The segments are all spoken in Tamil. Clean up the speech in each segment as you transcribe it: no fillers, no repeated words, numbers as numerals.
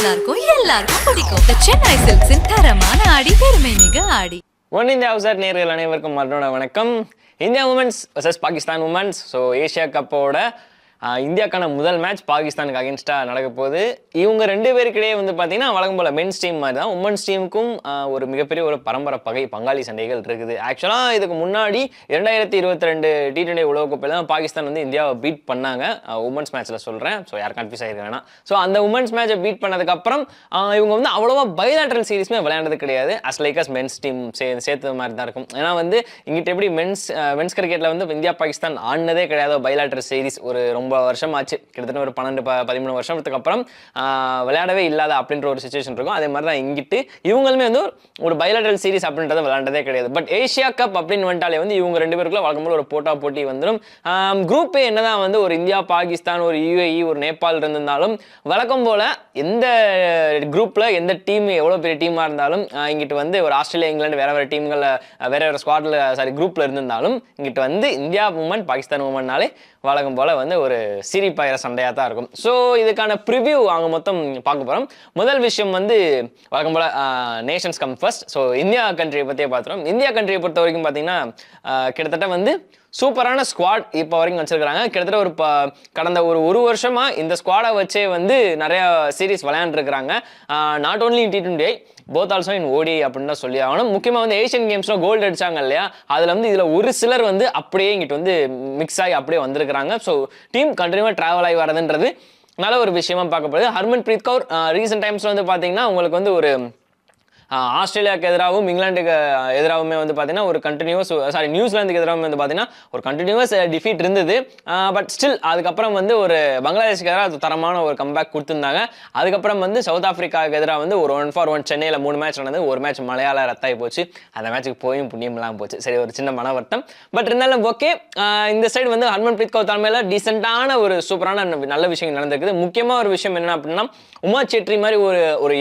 எல்லாருக்கும் எல்லாருக்கும் பிடிக்கும் சென்னை சில்க்ஸின் தரமான ஆடி பெருமை மிக ஆடி. ஒன் இந்தியா ஹவுசர் நேர்கள் அனைவருக்கும் மறுநாள் வணக்கம். India women's versus Pakistan women's. So Asia கப்போட இந்தியாக்கான முதல் மேட்ச் பாகிஸ்தானுக்கு அகேன்ஸ்டாக நடக்க போகுது. இவங்க ரெண்டு பேருக்கிடையே வந்து பார்த்தீங்கன்னா வழக்கம் போல் மென்ஸ் டீம் மாதிரி தான் உமன்ஸ் டீமுக்கும் ஒரு மிகப்பெரிய ஒரு பரம்பரை பங்காளி சண்டைகள் இருக்குது. ஆக்சுவலாக இதுக்கு முன்னாடி 2022 T20 உலகக்கோப்பையில் தான் பாகிஸ்தான் வந்து இந்தியாவை பீட் பண்ணாங்க. உமன்ஸ் மேட்ச்சில் சொல்கிறேன், ஸோ யார் கன்ஃபியூஸ் ஆகிருக்க வேணாம். ஸோ அந்த உமன்ஸ் மேட்சை பீட் பண்ணதுக்கப்புறம் இவங்க வந்து அவ்வளோவா பைலேட்ரல் சீரீஸுமே விளையாண்டது கிடையாது. As like as men's team சேர்த்தது மாதிரி தான் இருக்கும். ஏன்னா வந்து இங்கிட்ட எப்படி மென்ஸ் கிரிக்கெட்டில் வந்து இந்தியா பாகிஸ்தான் ஆடினதே கிடையாது பைலேட்ரல் சீரீஸ். ஒரு ரொம்ப வருஷம் ஆச்சு, கிட்டத்தட்ட ஒரு 12-13 வருஷத்துக்கு அப்புறம் விளையாடவே இல்லாத அப்படின்ற ஒரு சிச்சுவேஷன் இருக்கும். அதே மாதிரி தான் இங்கிட்டு இவங்களுமே வந்து ஒரு பைலேட்ரல் சீரிஸ் அப்படின்றத விளையாண்டதே கிடையாது. பட் ஏஷியா கப் அப்படின்னு வந்துட்டாலே வந்து இவங்க ரெண்டு பேருக்குள்ள வழக்கம்போது ஒரு போட்டி வந்துடும். குரூப்பே என்னதான் வந்து ஒரு இந்தியா பாகிஸ்தான் ஒரு UAE ஒரு நேபாள் இருந்திருந்தாலும் வழக்கம் போல எந்த குரூப்ல எந்த டீம் எவ்வளோ பெரிய டீமாக இருந்தாலும் இங்கிட்டு வந்து ஒரு ஆஸ்திரேலியா இங்கிலாந்து வேற டீம்களில் வேற ஸ்குவாட்ல குரூப்ல இருந்திருந்தாலும் இங்கிட்டு வந்து இந்தியா உமன் பாகிஸ்தான் உமன்னாலே வழக்கம் போல வந்து ஒரு சிரிப்பாயிர சண்டையாக தான் இருக்கும். ஸோ இதுக்கான ப்ரிவியூ அவங்க மொத்தம் பார்க்க போகிறோம். முதல் விஷயம் வந்து வழக்கம் போல nations come first. So India கண்ட்ரியை பற்றியே பார்த்துறோம். இந்தியா கண்ட்ரியை பொறுத்த வரைக்கும் பார்த்தீங்கன்னா கிட்டத்தட்ட வந்து சூப்பரான ஸ்குவாட் இப்போ வரைக்கும் வச்சிருக்காங்க. கிட்டத்தட்ட ஒரு கடந்த ஒரு வருஷமா இந்த ஸ்குவாடை வச்சே வந்து நிறைய சீரீஸ் விளையாண்டுருக்கிறாங்க. Not only in T20 both also in ODI அப்படின்னு தான் சொல்லி ஆகணும். முக்கியமாக வந்து ஏஷியன் கேம்ஸ்ல கோல்டு அடிச்சாங்க இல்லையா, அதில் வந்து இதில் ஒரு சிலர் வந்து அப்படியே இங்கிட்டு வந்து மிக்ஸ் ஆகி அப்படியே வந்திருக்கிறாங்க. ஸோ டீம் கண்டினியூவாக ட்ராவல் ஆகி வரதுன்றது நல்ல ஒரு விஷயமா பார்க்கப்படுது. ஹர்மன்பிரீத் கவுர் ரீசெண்ட் டைம்ஸ்ல வந்து பார்த்தீங்கன்னா உங்களுக்கு வந்து ஒரு ஆஸ்திரேலியாவுக்கு எதிராகவும் இங்கிலாந்துக்கு எதிராகவுமே வந்து பார்த்தீங்கன்னா ஒரு நியூசிலாந்துக்கு எதிராகவும் வந்து பார்த்தீங்கன்னா ஒரு கண்டினியூஸ் டிஃபீட் இருந்தது. பட் ஸ்டில் அதுக்கப்புறம் வந்து ஒரு பங்களாதேஷுக்கு எதிராக அது தரமான ஒரு கம்பேக் கொடுத்துருந்தாங்க. அதுக்கப்புறம் வந்து சவுத் ஆஃப்ரிக்காவுக்கு எதிராக வந்து ஒரு 1-for-1 சென்னையில் 3 மேட்ச் நடந்தது. ஒரு மேட்ச் மலையாள ரத்தாகி போச்சு. அந்த மேட்ச்சுக்கு போயும் புண்ணியம் இல்லாமல் போச்சு. சரி, ஒரு சின்ன மன வருத்தம். பட் இருந்தாலும் ஓகே. இந்த சைடு வந்து ஹர்மன்பிரீத் கவுர் தலைமையில் டீசெண்டான ஒரு சூப்பரான நல்ல விஷயம் நடந்திருக்குது. முக்கியமாக ஒரு விஷயம் என்ன அப்படின்னா உமா சேட்ரி மாதிரி ஒரு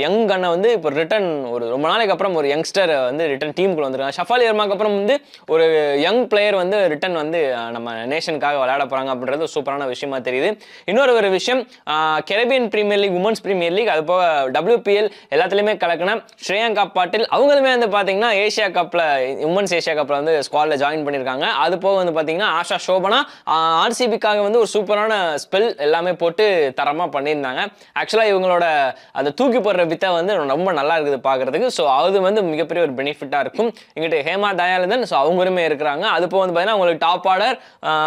யங் கண்ணை வந்து இப்போ ரிட்டன் ஒரு ரொம்ப நாளைக்கு அப்புறம் ஒரு யங்ஸ்டர் வந்து ரிட்டன் டீமுக்குள்ள வந்திருக்காங்க. ஷஃபாலி வர்மாக்கு அப்புறம் வந்து ஒரு யங் பிளேயர் வந்து ரிட்டன் வந்து நம்ம நேஷனுக்காக விளையாட போறாங்க அப்படின்றது சூப்பரான விஷயமா தெரியுது. இன்னொரு விஷயம், Caribbean Premier League women's Premier League அது போக WPL எல்லாத்துலயுமே கலக்கின ஸ்ரேயங்கா பாட்டில் அவங்களுமே வந்து பாத்தீங்கன்னா உமன்ஸ் ஏஷியா கப்ல வந்து ஸ்குவாட்ல ஜாயின் பண்ணிருக்காங்க. அது போக வந்து பாத்தீங்கன்னா ஆஷா சோபனா RCBக்காக வந்து ஒரு சூப்பரான ஸ்பெல் எல்லாமே போட்டு தரமா பண்ணியிருந்தாங்க. ஆக்சுவலா இவங்களோட அந்த தூக்கி போடுற வித்தை வந்து ரொம்ப நல்லா இருக்குது பார்க்கறதுக்கு. ஸோ அது வந்து மிகப்பெரிய ஒரு பெனிஃபிட்டாக இருக்கும். இங்கிட்ட ஹேமா தயானந்தன், ஸோ அவங்களுமே இருக்கிறாங்க. அது போக வந்து பார்த்தீங்கன்னா உங்களுக்கு டாப் ஆர்டர்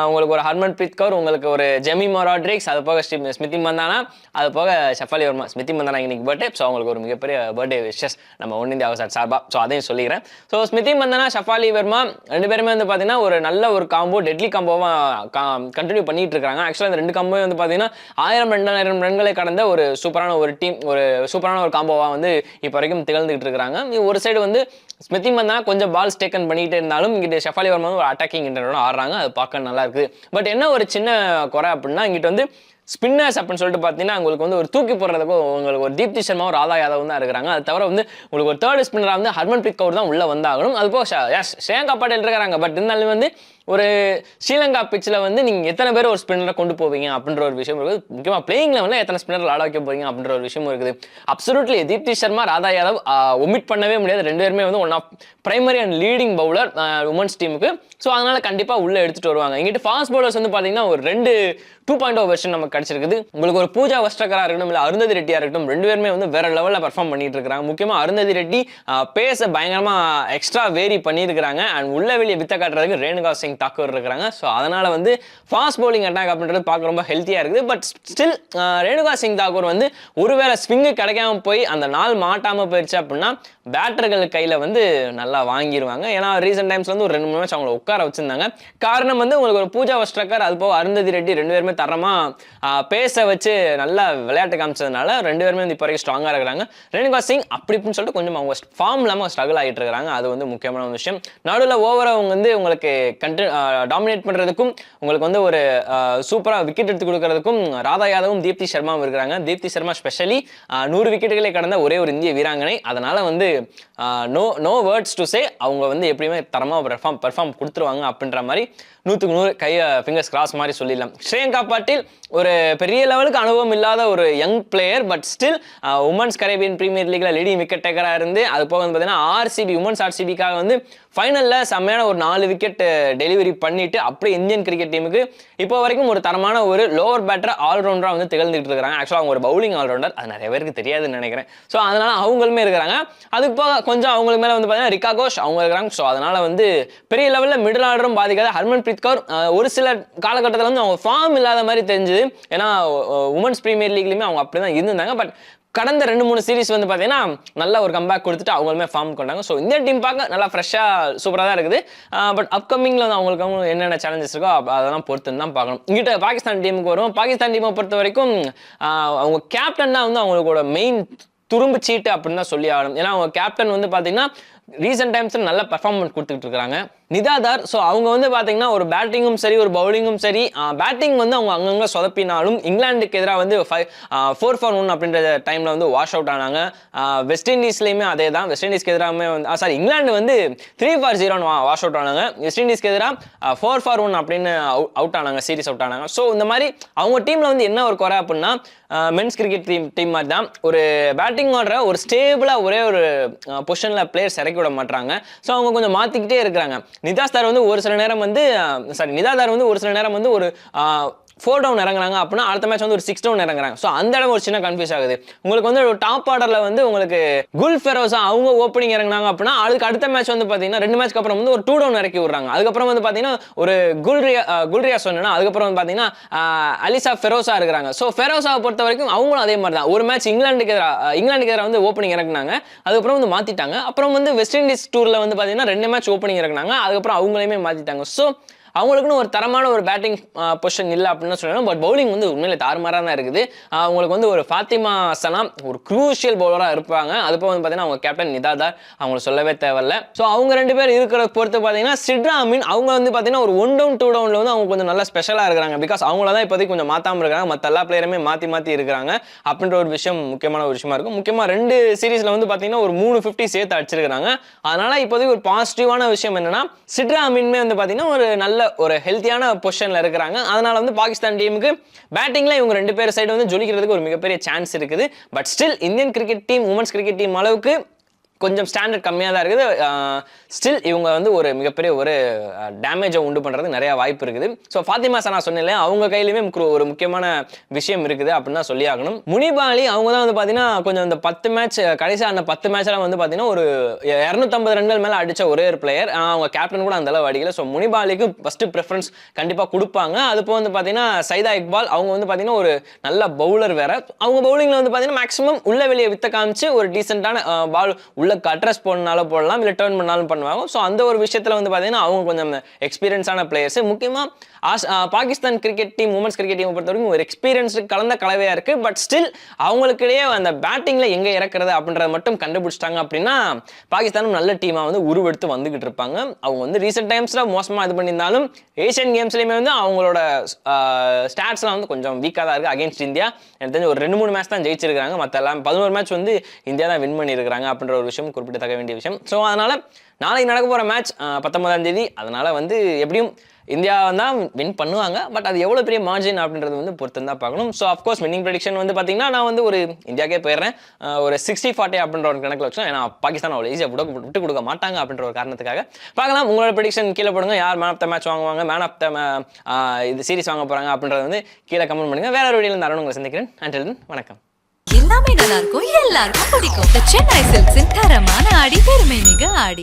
உங்களுக்கு ஒரு ஹர்மன்பிரீத் கவுர், உங்களுக்கு ஒரு ஜெமிமா ராட்ரிக்ஸ், அது போக ஸ்மிருதி மந்தானா, அது போக ஷஃபாலி வர்மா. ஸ்மிருதி மந்தானா இன்னைக்கு பர்த்டே, ஸோ அவங்களுக்கு ஒரு மிகப்பெரிய பர்த்டே விஷஸ் நம்ம ஒன் இந்தியா ஹவுசர் சார்பா. ஸோ அதையும் சொல்லிக்கிறேன். ஸோ ஸ்மிருதி மந்தானா ஷஃபாலி வர்மா ரெண்டு பேருமே வந்து பார்த்தீங்கன்னா ஒரு நல்ல ஒரு காம்போ, டெட்லி காம்போவாக கண்டினியூ பண்ணிட்டு இருக்காங்க. ஆக்சுவலாக இந்த ரெண்டு காம்போ வந்து பார்த்தீங்கன்னா 1000-2000 ரன்களை கடந்த ஒரு சூப்பரான ஒரு டீம், ஒரு சூப்பரான ஒரு காம்போவா வந்து இப்போ வரைக்கும் திகழ்ந்துட்டு இருக்காங்க. ஒரு சைடு வந்து ஸ்மிருதி மந்தானா கொஞ்சம் பால்ஸ் டேக்கன் பண்ணிட்டு இருந்தாலும் இங்கிட்ட ஷஃபாலி வர்மா ஒரு அட்டாக்கிங் ஆடுறாங்க. அது பார்க்க நல்லா இருக்குது. பட் என்ன ஒரு சின்ன குறை அப்படின்னா இங்கிட்ட வந்து ஸ்பின்னர்ஸ் அப்படின்னு சொல்லிட்டு பார்த்தீங்கன்னா உங்களுக்கு வந்து ஒரு தூக்கி போடுறதுக்கும் உங்களுக்கு ஒரு தீப்தி சர்மா ஒரு ராதா யாதவ் தான் இருக்கிறாங்க. அது தவிர வந்து உங்களுக்கு ஒரு தேர்ட் ஸ்பின்னராக வந்து ஹர்மன்பிரீத் கவுர் தான் உள்ள வந்தாகணும். அது போக ஸ்ரேயங்கா பாட்டில் இருக்கிறாங்க. பட் இருந்தாலும் வந்து ஒரு ஸ்ரீலங்கா பிச்சில் வந்து நீங்கள் எத்தனை பேர் ஒரு ஸ்பின்னரை கொண்டு போவீங்க அப்படின்ற ஒரு விஷயம் இருக்குது. முக்கியமாக பிளேயிங் லெவலில் எத்தனை ஸ்பின்னர் ஆட வைக்க போறீங்க அப்படின்ற ஒரு விஷயம் இருக்குது. அப்சல்யூட்லி தீப்தி சர்மா ராதா யாதவ் ஒமிட் பண்ணவே முடியாது. ரெண்டு பேருமே வந்து one of primary and leading bowler women's டீமுக்கு. ஸோ அதனால கண்டிப்பாக உள்ள எடுத்துட்டு வருவாங்க. இங்கிட்டு ஃபாஸ்ட் பவுலர்ஸ் வந்து பார்த்தீங்கன்னா ஒரு 2.0 வெர்ஷன் நமக்கு கிடைச்சிருக்குது. உங்களுக்கு ஒரு பூஜா வஸ்ட்ரகரா இருக்கட்டும், இல்லை அருந்ததி ரெட்டியா இருக்கட்டும், ரெண்டு பேருமே வந்து வேற லெவலில் பர்ஃபார்ம் பண்ணிட்டு இருக்காங்க. முக்கியமாக அருந்ததி ரெட்டி பேஸ பயங்கரமா எக்ஸ்ட்ரா வேரி பண்ணியிருக்கிறாங்க. அண்ட் உள்ள வெளியே வித்த காட்டுறதுக்கு ரேணுகா சிங் தாக்கூர் இருக்கிறாங்க. ஸோ அதனால வந்து ஃபாஸ்ட் பவுலிங் அட்டாக் அப்படின்றது பார்க்க ரொம்ப ஹெல்த்தியாக இருக்குது. பட் ஸ்டில் ரேணுகா சிங் தாக்கூர் வந்து ஒருவேளை ஸ்விங்கு கிடைக்காம போய் அந்த நாள் மாட்டாமல் போயிடுச்சு அப்படின்னா பேட்டர்கள் கையில் வந்து நல்லா வாங்கிடுவாங்க. ஏன்னா ரீசெண்ட் டைம்ஸ் வந்து ஒரு 2-3 மேட்ச் அவங்களை உட்கார வச்சிருந்தாங்க. காரணம் வந்து உங்களுக்கு ஒரு பூஜா வஸ்ட்ரகர் அது போக அருந்ததி ரெட்டி ரெண்டு பேருமே தரமா பேச வச்சு நல்லா விளையாட்டு காமிச்சதுனால ரெண்டு பேருமே வந்து இப்போ வரைக்கும் ஸ்ட்ராங்காக இருக்கிறாங்க. ரேணுகா சிங் அப்படி இப்படின்னு சொல்லிட்டு கொஞ்சம் அவங்க ஃபார்ம் இல்லாமல் ஸ்ட்ரகிள் ஆகிட்டு இருக்கிறாங்க. அது வந்து முக்கியமான ஒரு விஷயம். நடுவில் ஓவராக அவங்க வந்து உங்களுக்கு டாமினேட் பண்ணுறதுக்கும் உங்களுக்கு வந்து ஒரு சூப்பராக விக்கெட் எடுத்து கொடுக்கறதுக்கும் ராதா யாதவும் தீப்தி சர்மாவும் இருக்கிறாங்க. தீப்தி சர்மா ஸ்பெஷலி 100 விக்கெட்டுகளை கடந்த ஒரே ஒரு இந்திய வீராங்கனை. அதனால வந்து நோ வேர்ட்ஸ் டு சே அவங்க வந்து எப்படியுமே தரமாக பெர்ஃபார்ம் கொடுத்துருவாங்க அப்படின்ற மாதிரி 100க்கு 100 கையை ஃபிங்கர்ஸ் கிராஸ் மாதிரி சொல்லிடலாம். ஸ்ரீலங்கா பாட்டில் ஒரு பெரிய லெவலுக்கு அனுபவம் இல்லாத ஒரு young player, but still women's Caribbean premier லீக்ல லீடிங் விக்கெட் டேக்கராக இருந்து அது போக வந்து பார்த்தீங்கன்னா உமன்ஸ் ஆர்சிபிக்காக வந்து ஃபைனலில் செம்மையான ஒரு 4 விக்கெட் டெலிவரி பண்ணிட்டு அப்படியே இந்தியன் கிரிக்கெட் டீமுக்கு இப்போ வரைக்கும் ஒரு தரமான ஒரு லோவர் பேட்டர் ஆல்ரவுண்டராக வந்து திகழ்ந்துட்டு இருக்காங்க. ஆக்சுவலாக அவங்க ஒரு பவுலிங் ஆல்ரவுண்டர், அது நிறைய பேருக்கு தெரியாதுன்னு நினைக்கிறேன். ஸோ அதனால அவங்களுமே இருக்கிறாங்க. அதுக்கு போக கொஞ்சம் அவங்களுக்கு மேலே வந்து பார்த்தீங்கன்னா ரிக்கா கோஷ் அவங்க இருக்கிறாங்க. ஸோ அதனால வந்து பெரிய லெவலில் மிடில் ஆர்டரும் பாதிக்காது. ஹர்மன்பிரீத் கவுர் ஒரு சில காலகட்டத்தில் வந்து அவங்க ஃபார்ம் இல்லாத மாதிரி தெரிஞ்சுது. ஏன்னா உமன்ஸ் பிரீமியர் லீக்லையுமே அவங்க அப்படி தான் இருந்திருந்தாங்க. பட் கடந்த 2-3 சீரிஸ் வந்து பார்த்தீங்கன்னா நல்ல ஒரு கம்பேக் கொடுத்துட்டு அவங்களுமே ஃபார்ம் கொண்டாங்க. ஸோ இந்தியன் டீம் பார்க்க நல்லா ஃப்ரெஷ்ஷாக சூப்பராக தான் இருக்குது. பட் அப்கமிங்கில் வந்து அவங்களுக்கு என்னென்ன சேலஞ்சஸ் இருக்கோ அதெல்லாம் பொறுத்து தான் பார்க்கணும். இங்கிட்ட பாகிஸ்தான் டீமுக்கு வரும். பாகிஸ்தான் டீமை பொறுத்த வரைக்கும் அவங்க கேப்டன் தான் வந்து அவங்களோட மெயின் துரும்பு சீட்டு அப்படின்னு தான் சொல்லி ஆகணும். ஏன்னா அவங்க கேப்டன் வந்து பார்த்தீங்கன்னா ரீசெண்ட் டைம்ஸில் நல்ல பெர்ஃபார்மன்ஸ் கொடுத்துட்டு இருக்காங்க. நிதாதார், ஸோ அவங்க வந்து பார்த்தீங்கன்னா ஒரு பேட்டிங்கும் சரி ஒரு பவுலிங்கும் சரி, பேட்டிங் வந்து அவங்க அங்கங்கே சொதப்பினாலும் இங்கிலாந்துக்கு எதிராக வந்து 4 for 1 அப்படின்ற டைமில் வந்து வாஷ் அவுட் ஆனாங்க. வெஸ்ட் இண்டீஸ்லையுமே அதே தான். வெஸ்ட் இண்டீஸ்க்கு எதிராக வந்து இங்கிலாந்து வந்து 3 for 0 வாஷ் அவுட் ஆனாங்க. வெஸ்ட் இண்டீஸ்க்கு எதிராக 4 for 1 அப்படின்னு அவுட் ஆனாங்க, சீரிஸ் அவுட் ஆனாங்க. ஸோ இந்த மாதிரி அவங்க டீமில் வந்து என்ன ஒரு குறை அப்படின்னா மென்ஸ் கிரிக்கெட் டீம் மாதிரி தான் ஒரு பேட்டிங் ஆடுற ஒரு ஸ்டேபிளாக ஒரே ஒரு பொசிஷனில் பிளேயர்ஸ் இறக்கி விட மாட்டாங்க. ஸோ அவங்க கொஞ்சம் மாற்றிக்கிட்டே இருக்கிறாங்க. நிதாதார் வந்து ஒரு சில நேரம் வந்து ஒரு 4 down இறங்குறாங்க அப்படின்னா அடுத்த மேட்ச் வந்து ஒரு 6 down இறங்குறாங்க. ஸோ அந்த இடம் ஒரு சின்ன கன்ஃபியூஸ் ஆகுது. உங்களுக்கு வந்து ஒரு டாப் ஆர்டரில் வந்து உங்களுக்கு குல் ஃபெரோசா அவங்க ஓப்பனிங் இறங்குனாங்க அப்படின்னா அதுக்கு அடுத்த மேட்ச் வந்து பார்த்தீங்கன்னா 2 மேட்ச்க்கு அப்புறம் வந்து ஒரு 2 down இறக்கி விடுறாங்க. அதுக்கப்புறம் வந்து பார்த்தீங்கன்னா ஒரு குல்ரியா சொன்னா அதுக்கப்புறம் வந்து பார்த்தீங்கன்னா அலிசா ஃபெரோசா இருக்கிறாங்க. ஸோ ஃபெரோசாவை பொறுத்த வரைக்கும் அவங்களும் அதே மாதிரி தான். ஒரு மேட்ச் இங்கிலாந்துக்கு எதிராக வந்து ஓப்பனிங் இறக்குனாங்க, அதுக்கப்புறம் வந்து மாற்றிட்டாங்க. அப்புறம் வந்து வெஸ்ட் இண்டீஸ் டூரில் வந்து பார்த்தீங்கன்னா 2 மேட்ச் ஓப்பனிங் இறக்குனாங்க, அதுக்கப்புறம் அவங்களையுமே மாற்றிட்டாங்க. ஸோ அவங்களுக்குன்னு ஒரு தரமான ஒரு பேட்டிங் பொசிஷன் இல்லை அப்படின்னு சொல்லணும். பட் பவுலிங் வந்து உண்மையிலே தாறுமாறாக தான் இருக்குது. அவங்களுக்கு வந்து ஒரு ஃபாத்திமா சனா ஒரு க்ரூஷியல் பவுலராக இருப்பாங்க. அதுப்போ வந்து பார்த்தீங்கன்னா அவங்க கேப்டன் நிதாதார் அவங்களுக்கு சொல்லவே தேவையில்லை. ஸோ அவங்க 2 பேர் இருக்கிறத பொறுத்து பார்த்தீங்கன்னா சிட்ரா அமீன் அவங்க வந்து பார்த்தீங்கன்னா ஒரு 1 down 2 downல வந்து அவங்க கொஞ்சம் நல்லா ஸ்பெஷலாக இருக்கிறாங்க. பிகாஸ் அவங்கள தான் இப்போதைக்கு கொஞ்சம் மாற்றாமல் இருக்காங்க. மற்ற எல்லா பிளேயருமே மாற்றி இருக்கிறாங்க அப்படின்ற ஒரு விஷயம் முக்கியமான ஒரு விஷயமா இருக்கும். முக்கியமாக 2 சீரீஸில் வந்து பார்த்தீங்கன்னா ஒரு 350 சேர்த்து அடிச்சிருக்காங்க. அதனால இப்போதைக்கு ஒரு பாசிட்டிவான விஷயம் என்னன்னா சிட்ரா அமீனுமே வந்து பார்த்தீங்கன்னா ஒரு நல்ல ஒரு ஹெல்த்தியான பொசிஷன்ல இருக்கிறாங்க. அதனால வந்து பாகிஸ்தான் டீமுக்கு பேட்டிங்ல இவங்க 2 பேர் சைடு வந்து ஜொலிக்கிறதுக்கு ஒரு மிகப்பெரிய சான்ஸ் இருக்குது. But still Indian cricket team women's cricket team அளவுக்கு கொஞ்சம் ஸ்டாண்டர்ட் கம்மியாக தான் இருக்குது. ஸ்டில் இவங்க வந்து ஒரு மிகப்பெரிய ஒரு டேமேஜை உண்டு பண்ணுறதுக்கு நிறைய வாய்ப்பு இருக்குது. ஸோ ஃபாத்திமா சனா சொன்னேன் அவங்க கையிலுமே ஒரு முக்கியமான விஷயம் இருக்குது அப்படின்னு தான் சொல்லி ஆகணும். முனிபாலி அவங்க தான் வந்து பார்த்தீங்கன்னா கொஞ்சம் இந்த 10 மேட்ச் கடைசியாக 10 மேட்ச்லாம் வந்து பார்த்தீங்கன்னா ஒரு 250 ரன்கள் மேலே அடித்த ஒரே ஒரு பிளேயர். அவங்க கேப்டன் கூட அந்த அளவு அடிக்கல. ஸோ முனிபாலிக்கு ஃபர்ஸ்ட் ப்ரிஃபரன்ஸ் கண்டிப்பாக கொடுப்பாங்க. அது போக வந்து பார்த்தீங்கன்னா சைதா இக்பால் அவங்க வந்து பார்த்தீங்கன்னா ஒரு நல்ல பவுலர் வேற. அவங்க பவுலிங்கில் வந்து பார்த்தீங்கன்னா மேக்ஸிமம் உள்ள வெளியே வித்த காமிச்சு ஒரு டீசென்டான பால் உள்ள அட்ரஸ் போடனாலும் போடலாம், இல்லை டர்ன் பண்ணாலும் பண்ணுவாங்க. ஸோ அந்த ஒரு விஷயத்தில் வந்து பார்த்தீங்கன்னா அவங்க கொஞ்சம் எக்ஸ்பீரியன்ஸான பிளேயர்ஸ். முக்கியமாக Pakistan cricket team women's cricket team பொறுத்த வரைக்கும் ஒரு எக்ஸ்பீரியன்ஸ் கலந்த கலவையாக இருக்குது. பட் ஸ்டில் அவங்களுக்கிடையே அந்த பேட்டிங்கில் எங்கே இறக்குறது அப்படின்றத மட்டும் கண்டுபிடிச்சிட்டாங்க அப்படின்னா பாகிஸ்தானும் நல்ல டீமாக வந்து உருவெடுத்து வந்துகிட்டு இருப்பாங்க. அவங்க வந்து ரீசெண்ட் டைம்ஸில் மோசமாக இது பண்ணியிருந்தாலும் ஏஷியன் கேம்ஸ்லையுமே வந்து அவங்களோட ஸ்டாட்ஸ்லாம் வந்து கொஞ்சம் வீக்காக தான் இருக்குது. அகேன்ஸ்ட் இந்தியா எனக்கு தெரிஞ்சு ஒரு 2-3 மேட்ச் தான் ஜெயிச்சிருக்காங்க. மற்ற எல்லாம் 11 மேட்ச் வந்து இந்தியா தான் வின் பண்ணியிருக்காங்க அப்படின்ற ஒரு விஷயம் குறிப்பிடத்தக்க வேண்டிய விஷயம். ஸோ அதனால் நாளைக்கு நடக்க போகிற மேட்ச் 19ஆம் தேதி. அதனால் வந்து எப்படியும் இந்தியா தான் வின் பண்ணுவாங்க. பட் அது எவ்வளோ பெரிய மார்ஜின் அப்படின்றது வந்து பொறுத்து தான் பார்க்கணும். ஸோ அஃப்கோர்ஸ் வின்னிங் ப்ரெடிக்ஷன் வந்து பார்த்தீங்கன்னா நான் வந்து ஒரு இந்தியாக்கே போயிடுறேன். ஒரு 60-40 அப்படின்ற ஒரு கணக்கில் வச்சோம். ஏன்னா பாகிஸ்தான் அவ்வளோ ஈஸியாக விட்டு கொடுக்க மாட்டாங்க அப்படின்ற ஒரு காரணத்துக்காக பார்க்கலாம். உங்களோட ப்ரெடிக்ஷன் கீழே போடுங்க. யார் மேன் ஆஃப் த மேட்ச் வாங்குவாங்க, மேன் ஆஃப் த இது சீரிஸ் வாங்க போகிறாங்க அப்படின்றது வந்து கீழே கமெண்ட் பண்ணுங்கள். வேற ஒரு வீடியோவில் இந்த உங்களை சந்திக்கிறேன். அன்டில் தென் வணக்கம். எல்லாமே நல்லா இருக்கும், எல்லாருக்கும் பிடிக்கும். சென்னை சில்க்ஸின் தரமான ஆடி பெருமை மிக ஆடி.